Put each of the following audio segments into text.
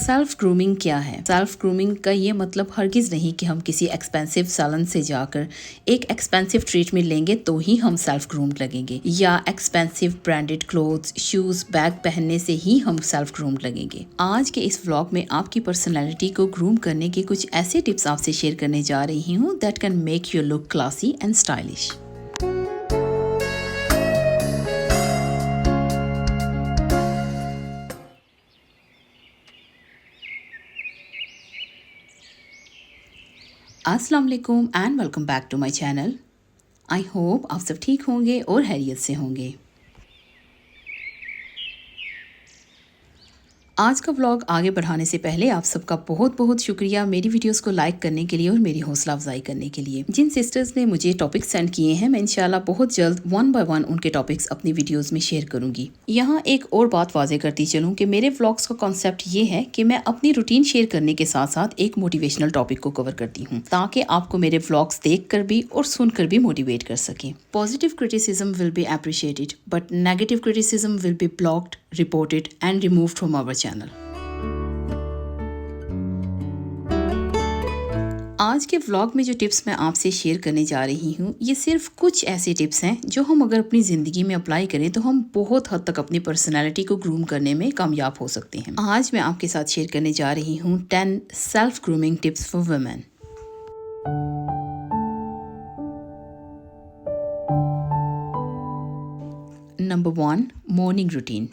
Self grooming क्या है? Self grooming का ये मतलब हरगिज़ नहीं कि हम किसी एक्सपेंसिव सैलून से जाकर एक एक्सपेंसिव ट्रीटमेंट लेंगे तो ही हम सेल्फ ग्रूम्ड लगेंगे, या expensive branded clothes, shoes, bag पहनने से ही हम सेल्फ ग्रूम्ड लगेंगे। आज के इस व्लॉग में आपकी पर्सनैलिटी को ग्रूम करने के कुछ ऐसे टिप्स आपसे शेयर करने जा रही हूँ that can make your look classy and stylish. अस्सलाम वालेकुम and welcome back to my channel. I hope आप सब ठीक होंगे और खैरियत से होंगे। आज का व्लॉग आगे बढ़ाने से पहले आप सबका बहुत बहुत शुक्रिया मेरी वीडियोस को लाइक करने के लिए और मेरी हौसला अफजाई करने के लिए। जिन सिस्टर्स ने मुझे टॉपिक्स सेंड किए हैं, मैं इंशाल्लाह बहुत जल्द वन बाय वन उनके टॉपिक्स अपनी वीडियोस में शेयर करूंगी। यहाँ एक और बात वाजे करती चलूँ कि मेरे व्लॉग्स का कॉन्सेप्ट ये है कि मैं अपनी रूटीन शेयर करने के साथ साथ एक मोटिवेशनल टॉपिक को कवर करती हूँ, ताकि आपको मेरे व्लॉग्स देख कर भी और सुनकर भी मोटिवेट कर सकें। Positive criticism will be appreciated but negative criticism will be blocked, reported and removed from our channel. आज के व्लॉग में जो टिप्स मैं आपसे शेयर करने जा रही हूँ, ये सिर्फ कुछ ऐसे टिप्स हैं जो हम अगर अपनी ज़िंदगी में अप्लाई करें तो हम बहुत हद तक अपनी पर्सनैलिटी को ग्रूम करने में कामयाब हो सकते हैं। आज मैं आपके साथ शेयर करने जा रही हूँ 10 self grooming tips for women. Number 1, morning routine.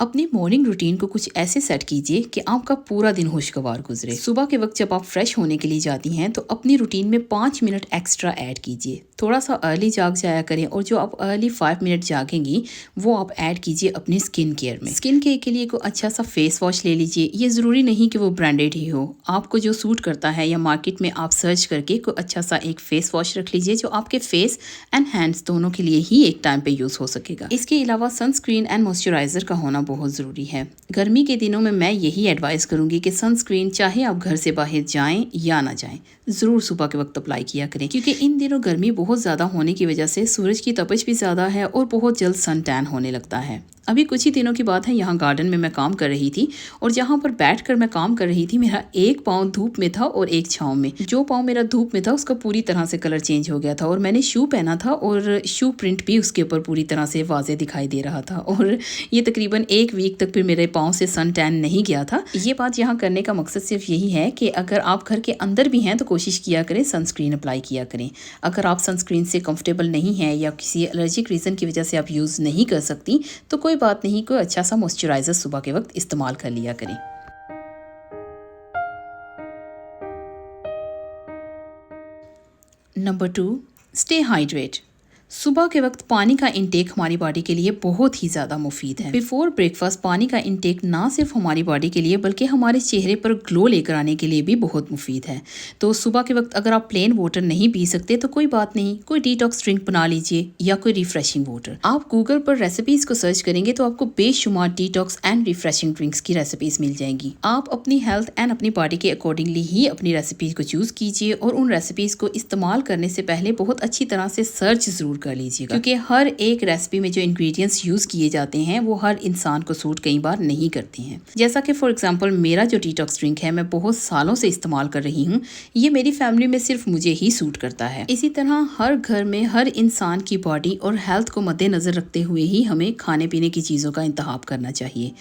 अपनी मॉर्निंग रूटीन को कुछ ऐसे सेट कीजिए कि आपका पूरा दिन खुशगवार गुजरे। सुबह के वक्त जब आप फ्रेश होने के लिए जाती हैं तो अपनी रूटीन में 5 मिनट एक्स्ट्रा ऐड कीजिए। थोड़ा सा अर्ली जाग जाया करें और जो आप अर्ली 5 मिनट जागेंगी वो आप ऐड कीजिए अपनी स्किन केयर में। स्किन केयर के लिए कोई अच्छा सा फेस वॉश ले लीजिए। ये ज़रूरी नहीं कि वो ब्रांडेड ही हो, आपको जो सूट करता है या मार्केट में आप सर्च करके कोई अच्छा सा एक फेस वॉश रख लीजिए जो आपके फेस एंड हैंड्स दोनों के लिए ही एक टाइम पे यूज़ हो सकेगा। इसके अलावा सनस्क्रीन एंड मॉइस्चराइज़र का होना बहुत ज़रूरी है। गर्मी के दिनों में मैं यही एडवाइस करूंगी कि सनस्क्रीन चाहे आप घर से बाहर जाएं या ना जाएं, ज़रूर सुबह के वक्त अप्लाई किया करें, क्योंकि इन दिनों गर्मी बहुत ज़्यादा होने की वजह से सूरज की तपश भी ज़्यादा है और बहुत जल्द सन टैन होने लगता है। अभी कुछ ही दिनों की बात है, यहाँ गार्डन में मैं काम कर रही थी और जहाँ पर बैठकर मैं काम कर रही थी मेरा एक पाँव धूप में था और एक छाँव में। जो पाँव मेरा धूप में था उसका पूरी तरह से कलर चेंज हो गया था और मैंने शू पहना था और शू प्रिंट भी उसके ऊपर पूरी तरह से वाजे दिखाई दे रहा था और ये तकरीबन 1 वीक तक फिर मेरे पाँव से सन टैन नहीं गया था। ये बात यहाँ करने का मकसद सिर्फ यही है कि अगर आप घर के अंदर भी हैं तो कोशिश किया करें सनस्क्रीन अप्लाई किया करें। अगर आप सनस्क्रीन से कंफर्टेबल नहीं हैं या किसी एलर्जिक रीज़न की वजह से आप यूज़ नहीं कर सकती तो कोई बात नहीं, कोई अच्छा सा मॉइस्चराइज़र सुबह के वक्त इस्तेमाल कर लिया करें। Number 2, stay hydrate. सुबह के वक्त पानी का इंटेक हमारी बॉडी के लिए बहुत ही ज़्यादा मुफीद है। बिफोर ब्रेकफास्ट पानी का इंटेक ना सिर्फ हमारी बॉडी के लिए बल्कि हमारे चेहरे पर ग्लो लेकर आने के लिए भी बहुत मुफीद है। तो सुबह के वक्त अगर आप प्लेन वाटर नहीं पी सकते तो कोई बात नहीं, कोई डिटॉक्स ड्रिंक बना लीजिए या कोई रिफ्रेशिंग वाटर। आप गूगल पर रेसिपीज़ को सर्च करेंगे तो आपको बेशुमार डिटॉक्स एंड रिफ्रेशिंग ड्रिंक्स की रेसिपीज़ मिल जाएंगी। आप अपनी हेल्थ एंड अपनी बॉडी के अकॉर्डिंगली ही अपनी रेसिपीज़ को चूज़ कीजिए और उन रेसिपीज़ को इस्तेमाल करने से पहले बहुत अच्छी तरह से सर्च ज़रूर कर लीजिएगा, क्योंकि हर एक रेसिपी में जो इंग्रेडिएंट्स यूज़ किए जाते हैं वो हर इंसान को सूट कई बार नहीं करते हैं। जैसा कि फॉर एग्जांपल मेरा जो डिटॉक्स ड्रिंक है मैं बहुत सालों से इस्तेमाल कर रही हूँ, ये मेरी फैमिली में सिर्फ मुझे ही सूट करता है। इसी तरह हर घर में हर इंसान की बॉडी और हेल्थ को मद्देनजर रखते हुए ही हमें खाने पीने की चीज़ों का इंतखाब करना चाहिए।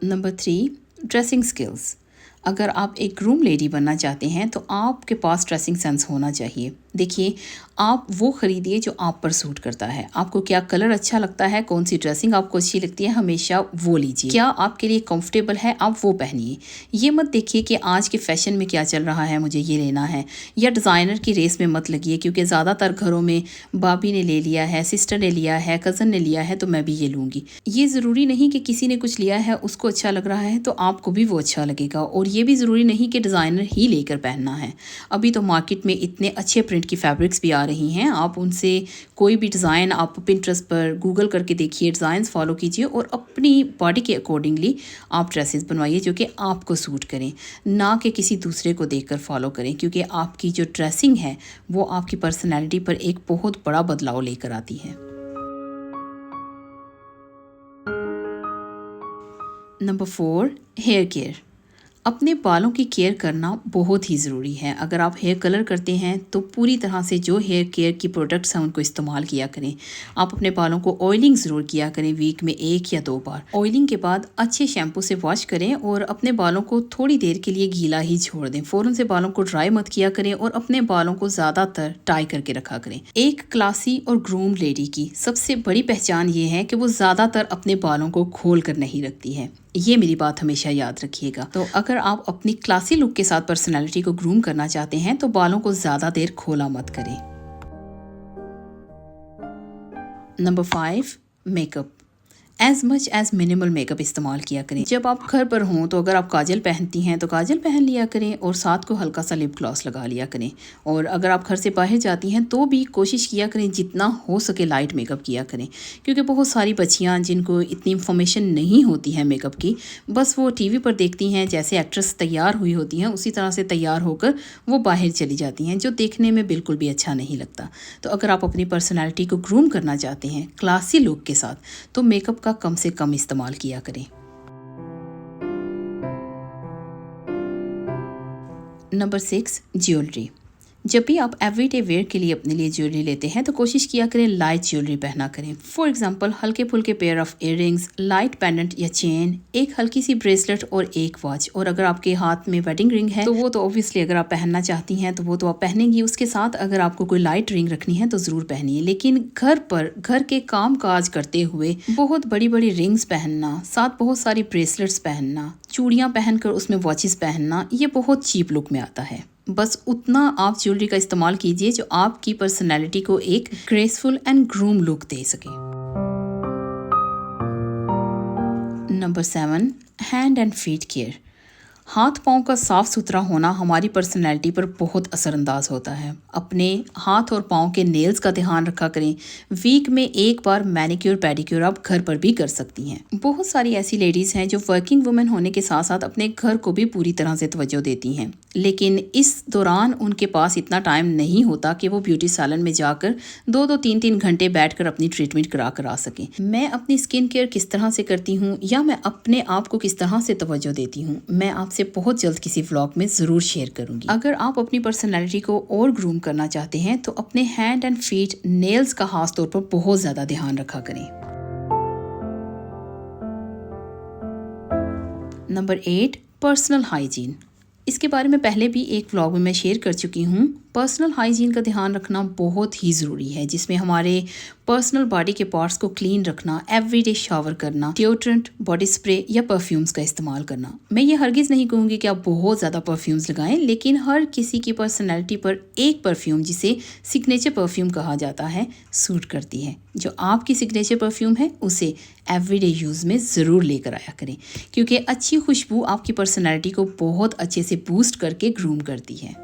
Number 3, dressing skills. अगर आप एक ग्रूम लेडी बनना चाहते हैं तो आपके पास ड्रेसिंग सेंस होना चाहिए। देखिए, आप वो ख़रीदिए जो आप पर सूट करता है। आपको क्या कलर अच्छा लगता है, कौन सी ड्रेसिंग आपको अच्छी लगती है, हमेशा वो लीजिए। क्या आपके लिए कंफर्टेबल है आप वो पहनिए। ये मत देखिए कि आज के फैशन में क्या चल रहा है मुझे ये लेना है, या डिज़ाइनर की रेस में मत लगिए, क्योंकि ज़्यादातर घरों में भाभी ने ले लिया है, सिस्टर ने लिया है, कज़न ने लिया है तो मैं भी ये लूँगी। ये ज़रूरी नहीं कि किसी ने कुछ लिया है उसको अच्छा लग रहा है तो आपको भी वो अच्छा लगेगा, और ये भी ज़रूरी नहीं कि डिज़ाइनर ही लेकर पहनना है। अभी तो मार्केट में इतने अच्छे प्रिंट की फैब्रिक्स भी आ रही हैं, आप उनसे कोई भी डिज़ाइन आप पिंटरेस्ट पर गूगल करके देखिए, डिज़ाइंस फॉलो कीजिए और अपनी बॉडी के अकॉर्डिंगली आप ड्रेसेस बनवाइए जो कि आपको सूट करें, ना कि किसी दूसरे को देखकर फॉलो करें, क्योंकि आपकी जो ड्रेसिंग है वो आपकी पर्सनैलिटी पर एक बहुत बड़ा बदलाव लेकर आती है। Number 4, hair care. अपने बालों की केयर करना बहुत ही ज़रूरी है। अगर आप हेयर कलर करते हैं तो पूरी तरह से जो हेयर केयर की प्रोडक्ट्स हैं उनको इस्तेमाल किया करें। आप अपने बालों को ऑयलिंग ज़रूर किया करें, वीक में 1 या 2 बार। ऑयलिंग के बाद अच्छे शैम्पू से वॉश करें और अपने बालों को थोड़ी देर के लिए गीला ही छोड़ दें। फ़ौरन से बालों को ड्राई मत किया करें और अपने बालों को ज़्यादातर टाई करके रखा करें। एक क्लासी और ग्रूम लेडी की सबसे बड़ी पहचान ये है कि वो ज़्यादातर अपने बालों को खोल कर नहीं रखती है। ये मेरी बात हमेशा याद रखिएगा। तो अगर आप अपनी क्लासी लुक के साथ पर्सनालिटी को ग्रूम करना चाहते हैं तो बालों को ज़्यादा देर खोला मत करें। Number 5, makeup. As much as minimal makeup इस्तेमाल किया करें। जब आप घर पर हों तो अगर आप काजल पहनती हैं तो काजल पहन लिया करें और साथ को हल्का सा लिप ग्लॉस लगा लिया करें। और अगर आप घर से बाहर जाती हैं तो भी कोशिश किया करें जितना हो सके लाइट मेकअप किया करें, क्योंकि बहुत सारी बच्चियां जिनको इतनी इन्फॉर्मेशन नहीं होती है मेकअप की, बस वो टीवी पर देखती हैं जैसे एक्ट्रेस तैयार हुई होती हैं उसी तरह से तैयार होकर वो बाहर चली जाती हैं, जो देखने में बिल्कुल भी अच्छा नहीं लगता। तो अगर आप अपनी पर्सनैलिटी को ग्रूम करना चाहते हैं क्लासी लुक के साथ तो मेकअप का कम से कम इस्तेमाल किया करें। Number 6, jewellery. जब भी आप एवरीडे वेयर के लिए अपने लिए ज्वेलरी लेते हैं तो कोशिश किया करें लाइट ज्वेलरी पहना करें। फॉर एग्जांपल हल्के फुल्के pair of earrings, light pendant या चेन, एक हल्की सी ब्रेसलेट और एक वॉच। और अगर आपके हाथ में वेडिंग रिंग है तो वो तो ऑब्वियसली अगर आप पहनना चाहती हैं तो वो तो आप पहनेंगी। उसके साथ अगर आपको कोई लाइट रिंग रखनी है तो ज़रूर पहनिए। लेकिन घर पर घर के काम काज करते हुए बहुत बड़ी बड़ी रिंग्स पहनना, साथ बहुत सारी ब्रेसलेट्स पहनना, चूड़ियाँ पहनकर उसमें वॉचेस पहनना, ये बहुत चीप लुक में आता है। बस उतना आप ज्वेलरी का इस्तेमाल कीजिए जो आपकी पर्सनैलिटी को एक ग्रेसफुल एंड ग्रूम लुक दे सके। Number 7, hand and feet care. हाथ पाँव का साफ सुथरा होना हमारी पर्सनैलिटी पर बहुत असरअंदाज होता है। अपने हाथ और पाँव के नेल्स का ध्यान रखा करें। वीक में 1 बार मैनिक्योर पेडिक्योर आप घर पर भी कर सकती हैं। बहुत सारी ऐसी लेडीज़ हैं जो वर्किंग वुमेन होने के साथ साथ अपने घर को भी पूरी तरह से तवज्जो देती हैं, लेकिन इस दौरान उनके पास इतना टाइम नहीं होता कि वो ब्यूटी सैलून में जाकर 2-2, 3-3 घंटे बैठकर अपनी ट्रीटमेंट करा सकें। मैं अपनी स्किन केयर किस तरह से करती हूँ या मैं अपने आप को किस तरह से तवज्जो देती हूँ, मैं आपसे बहुत जल्द किसी व्लॉग में ज़रूर शेयर करूँगी। अगर आप अपनी पर्सनैलिटी को और ग्रूम करना चाहते हैं तो अपने हैंड एंड फीट नेल्स का खास तौर पर बहुत ज़्यादा ध्यान रखा करें। Number 8, personal hygiene. इसके बारे में पहले भी एक व्लॉग में मैं शेयर कर चुकी हूँ। पर्सनल हाइजीन का ध्यान रखना बहुत ही ज़रूरी है, जिसमें हमारे पर्सनल बॉडी के पार्ट्स को क्लीन रखना, एवरीडे शावर करना, डिओड्रेंट, बॉडी स्प्रे या परफ्यूम्स का इस्तेमाल करना। मैं ये हरगिज़ नहीं कहूँगी कि आप बहुत ज़्यादा परफ्यूम्स लगाएं, लेकिन हर किसी की पर्सनैलिटी पर एक परफ्यूम, जिसे सिग्नेचर परफ्यूम कहा जाता है, सूट करती है। जो आपकी सिग्नेचर परफ्यूम है उसे एवरीडे यूज़ में ज़रूर लेकर आया करें, क्योंकि अच्छी खुशबू आपकी पर्सनैलिटी को बहुत अच्छे से बूस्ट करके ग्रूम करती है।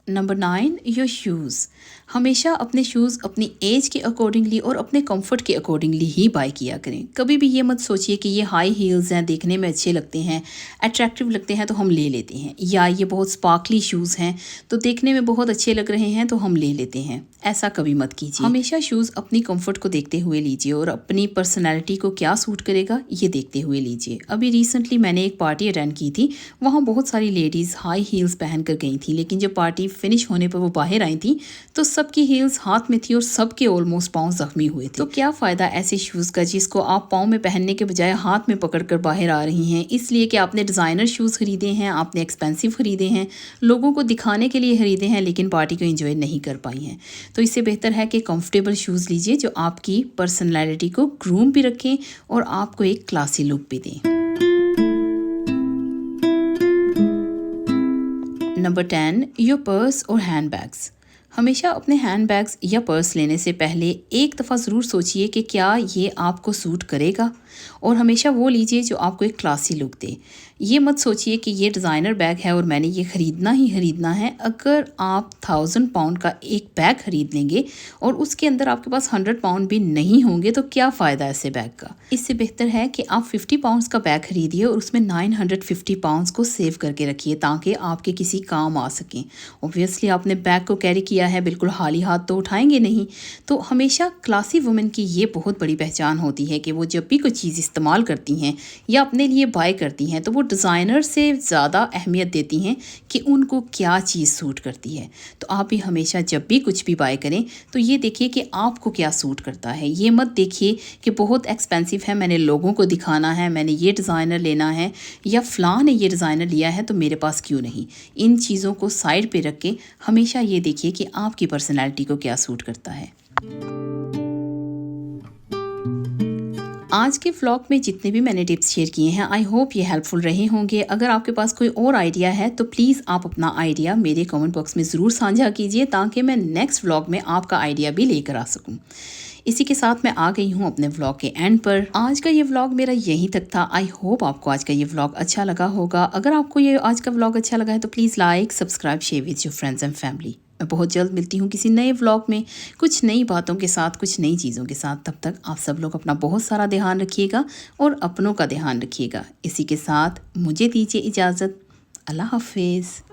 Number 9, your shoes. हमेशा अपने शूज़ अपनी एज के अकॉर्डिंगली और अपने कंफर्ट के अकॉर्डिंगली ही बाय किया करें। कभी भी ये मत सोचिए कि ये हाई हील्स हैं, देखने में अच्छे लगते हैं, अट्रैक्टिव लगते हैं तो हम ले लेते हैं, या ये बहुत स्पार्कली शूज़ हैं तो देखने में बहुत अच्छे लग रहे हैं तो हम ले लेते हैं। ऐसा कभी मत कीजिए। हमेशा शूज़ अपनी कंफर्ट को देखते हुए लीजिए और अपनी पर्सनैलिटी को क्या सूट करेगा ये देखते हुए लीजिए। अभी रिसेंटली मैंने एक पार्टी अटेंड की थी, वहाँ बहुत सारी लेडीज़ हाई हील्स पहन कर गई थी, लेकिन जब पार्टी फिनिश होने पर वो बाहर आई थी तो सबकी हील्स हाथ में थी और सबके ऑलमोस्ट पाँव जख्मी हुए थे। तो क्या फ़ायदा ऐसे शूज़ का जिसको आप पाँव में पहनने के बजाय हाथ में पकड़कर बाहर आ रही हैं, इसलिए कि आपने डिज़ाइनर शूज़ खरीदे हैं, आपने एक्सपेंसिव खरीदे हैं, लोगों को दिखाने के लिए खरीदे हैं, लेकिन पार्टी को एंजॉय नहीं कर पाई हैं। तो इससे बेहतर है कि कंफर्टेबल शूज़ लीजिए जो आपकी पर्सनैलिटी को ग्रूम भी रखें और आपको एक क्लासी लुक भी दें। नंबर 10, योर पर्स और हैंड बैग्स। हमेशा अपने हैंड बैग्स या पर्स लेने से पहले एक दफ़ा ज़रूर सोचिए कि क्या ये आपको सूट करेगा। और हमेशा वो लीजिए जो आपको एक क्लासी लुक दे। ये मत सोचिए कि ये डिज़ाइनर बैग है और मैंने ये ख़रीदना ही ख़रीदना है। अगर आप 1000 पाउंड का एक बैग ख़रीद लेंगे और उसके अंदर आपके पास 100 पाउंड भी नहीं होंगे तो क्या फ़ायदा ऐसे बैग का। इससे बेहतर है कि आप 50 पाउंड्स का बैग ख़रीदिए और उसमें 950 पाउंड्स को सेव करके रखिए ताकि आपके किसी काम आ सकें। ऑब्वियसली आपने बैग को कैरी किया है, बिल्कुल खाली हाथ तो उठाएंगे नहीं। तो हमेशा क्लासी वुमेन की ये बहुत बड़ी पहचान होती है कि वो जब भी कोई चीज़ इस्तेमाल करती हैं या अपने लिए बाय करती हैं तो वो डिज़ाइनर से ज़्यादा अहमियत देती हैं कि उनको क्या चीज़ सूट करती है। तो आप भी हमेशा जब भी कुछ भी बाय करें तो ये देखिए कि आपको क्या सूट करता है। ये मत देखिए कि बहुत एक्सपेंसिव है, मैंने लोगों को दिखाना है, मैंने ये डिज़ाइनर लेना है या फ़लाँ ने ये डिज़ाइनर लिया है तो मेरे पास क्यों नहीं। इन चीज़ों को साइड पे रख के हमेशा ये देखिए कि आपकी पर्सनैलिटी को क्या सूट करता है। आज के व्लॉग में जितने भी मैंने टिप्स शेयर किए हैं आई होप ये हेल्पफुल रहे होंगे। अगर आपके पास कोई और आइडिया है तो प्लीज़ आप अपना आइडिया मेरे कमेंट बॉक्स में ज़रूर साझा कीजिए ताकि मैं नेक्स्ट व्लॉग में आपका आइडिया भी लेकर आ सकूं। इसी के साथ मैं आ गई हूँ अपने व्लॉग के एंड पर। आज का ये व्लॉग मेरा यहीं तक था। आई होप आपको आज का ये व्लॉग अच्छा लगा होगा। अगर आपको ये आज का व्लॉग अच्छा लगा है तो please like, subscribe, share with your friends and family. मैं बहुत जल्द मिलती हूँ किसी नए व्लॉग में कुछ नई बातों के साथ, कुछ नई चीज़ों के साथ। तब तक आप सब लोग अपना बहुत सारा ध्यान रखिएगा और अपनों का ध्यान रखिएगा। इसी के साथ मुझे दीजिए इजाज़त। अल्लाह हाफिज़।